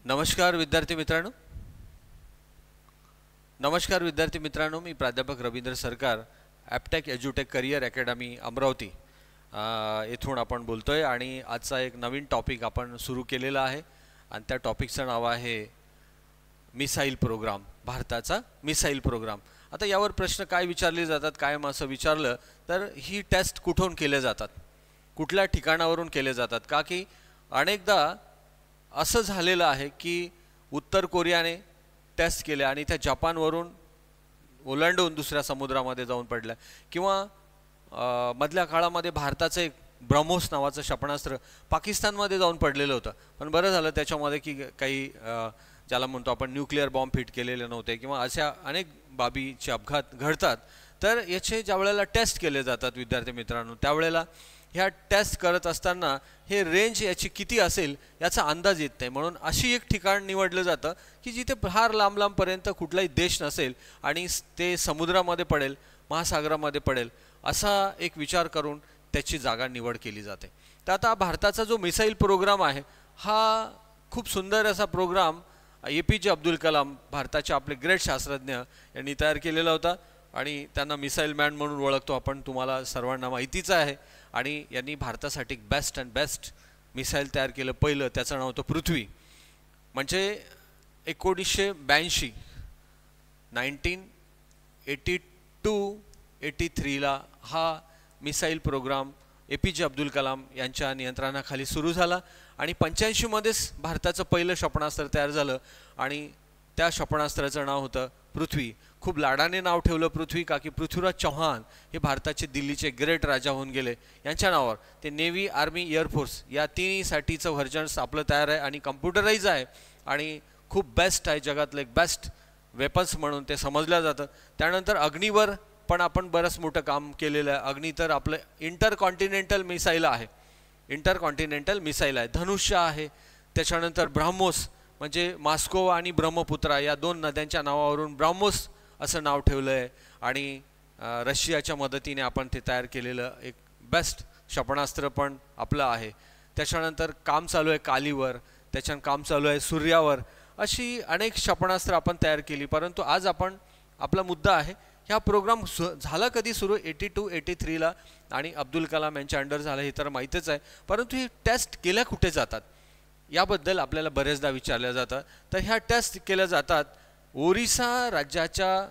नमस्कार विद्यार्थी मित्रांनो, मी प्राध्यापक रवींद्र सरकार, ॲपटेक एज्युटेक करियर अकॅडमी अमरावती येथून आपण बोलतोय आणि आजचा एक नवीन टॉपिक आपण सुरू केलेला आहे आणि त्या टॉपिकचं नाव आहे मिसाईल प्रोग्राम, भारताचा मिसाईल प्रोग्राम। आता यावर प्रश्न काय विचारले जातात, कायम असं विचारलं तर ही टेस्ट कुठून केले जातात, कुठल्या ठिकाणावरून केले जातात, का की अनेकदा असं झालेलं आहे की उत्तर कोरियाने टेस्ट केले आणि त्या जपानवरून ओलांडून दुसऱ्या समुद्रामध्ये जाऊन पडल्या, किंवा मधल्या काळामध्ये भारताचं एक ब्रह्मोस नावाचं क्षेपणास्त्र पाकिस्तानमध्ये जाऊन पडलेलं होतं, पण बरं झालं त्याच्यामध्ये की काही ज्याला म्हणतो आपण न्यूक्लिअर बॉम्ब फिट केलेले नव्हते किंवा अशा अनेक बाबीचे अपघात घडतात। तर याचे ज्या वेळेला टेस्ट केले जातात विद्यार्थी मित्रांनो, त्यावेळेला ह्या टेस्ट करत असताना हे रेंज याची किती असेल याचा अंदाज येत नाही, म्हणून अशी एक ठिकाण निवडलं जातं की जिथे फार लांब लांबपर्यंत कुठलाही देश नसेल आणि ते समुद्रामध्ये पडेल, महासागरामध्ये पडेल, असा एक विचार करून त्याची जागा निवड केली जाते। तर आता भारताचा जो मिसाईल प्रोग्राम आहे हा खूप सुंदर असा प्रोग्राम APJ अब्दुल कलाम, भारताचे आपले ग्रेट शास्त्रज्ञ, यांनी तयार केलेला होता आणि त्यांना मिसाईल मॅन म्हणून ओळखतो आपण, तुम्हाला सर्वांना माहितीच आहे। आणि यांनी भारतासाठी बेस्ट अँड बेस्ट मिसाईल तयार केलं पहिलं, त्याचं नाव होतं पृथ्वी। म्हणजे 1982 1982-83ला हा missile programme APJ Abdul Kalam यांच्या नियंत्रणाखाली सुरू झाला आणि 85 मध्येच भारताचं पहिलं क्षेपणास्त्र तयार झालं आणि त्या क्षेपणास्त्राचं नाव होतं पृथ्वी। खूप लाडाने नाव ठेवलं पृथ्वी, का की पृथ्वीराज चौहान हे भारताचे दिल्लीचे ग्रेट राजा होऊन गेले, यांच्या नावावर ते नेव्ही, आर्मी, एअरफोर्स या तिन्हीसाठीचं व्हर्जन्स आपलं तयार आहे आणि कम्प्युटराईज आहे आणि खूप बेस्ट आहे, जगातलं एक बेस्ट वेपन्स म्हणून ते समजलं जातं। त्यानंतर अग्नीवर पण आपण बरंच मोठं काम केलेलं आहे। अग्नी तर आपलं इंटरकॉन्टिनेंटल मिसाईल आहे, धनुष्य आहे। त्याच्यानंतर ब्रह्मोस म्हणजे मॉस्को आणि ब्रह्मपुत्रा या दोन नद्यांच्या नावावरून ब्रह्मोस असं नाव ठेवलं आहे आणि रशियाच्या मदतीने आपण ते तयार केलेलं एक बेस्ट क्षेपणास्त्र पण आपलं आहे। त्याच्यानंतर काम चालू आहे कालीवर, त्याच्यानं काम चालू आहे सूर्यावर, अशी अनेक क्षेपणास्त्र आपण तयार केली। परंतु आज आपण आपला मुद्दा आहे ह्या प्रोग्राम झाला कधी सुरू, 82-83ला आणि अब्दुल कलाम यांच्या अंडर झालं हे तर माहीतच आहे, परंतु ही टेस्ट केल्या कुठे जातात याबद्दल आपल्याला बरेचदा विचारलं जातं। तर ह्या टेस्ट केल्या जातात ओरिसा राज्याच्या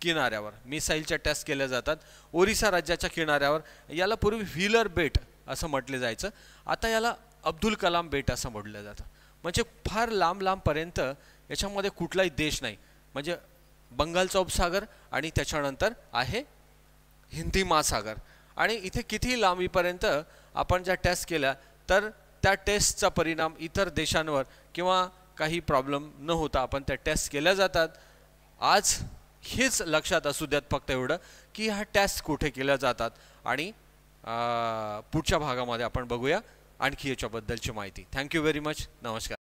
किनाऱ्यावर, मिसाईलच्या टेस्ट केल्या जातात ओरिसा राज्याच्या किनाऱ्यावर। याला पूर्वी व्हीलर बेट असं म्हटलं जायचं, आता याला अब्दुल कलाम बेट असं म्हटलं जातं। म्हणजे फार लांब लांबपर्यंत याच्यामध्ये कुठलाही देश नाही, म्हणजे बंगालचा उपसागर आणि त्याच्यानंतर आहे हिंदी महासागर, आणि इथे किती लांबीपर्यंत आपण ज्या टेस्ट केल्या तर त्या टेस्टचा परिणाम इतर देशांवर किंवा काही प्रॉब्लेम न होता आपण त्या टेस्ट केल्या जातात। आज हेच लक्षात असू द्यात फक्त एवढं की ह्या टेस्ट कुठे केल्या जातात आणि पुढच्या भागामध्ये आपण बघूया आणखी याच्याबद्दलची माहिती। थँक्यू व्हेरी मच, नमस्कार।